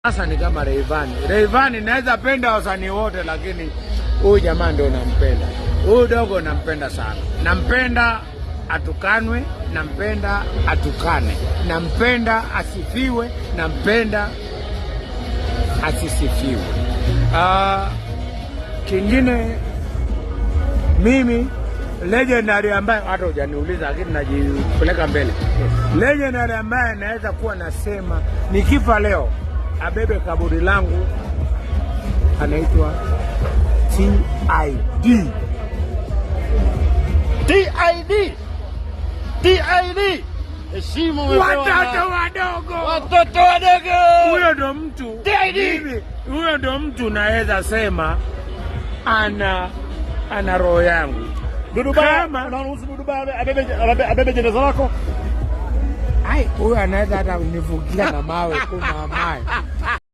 Sasa ni kama Rayvanny. Rayvanny naweza penda wasanii wote, lakini huyu jamaa ndio nampenda. Huyu dogo nampenda sana. Nampenda atukanwe, nampenda atukane, nampenda asifiwe, nampenda asisifiwe. Kingine mimi legendary ambaye hata hujaniuliza lakini najipeleka mbele. Legendary ambaye naweza kuwa nasema nikifa leo abebe kaburi langu anaitwa TID. TID. Heshima umepewa. Watoto wadogo. Huyo ndo mtu. TID. Huyo ndo mtu naweza sema ana roho yangu. Dudubaya, unaruhusu Dudubaya abebe jeneza lako? Huyo anaweza hata nivukia na mawe kuma mawe.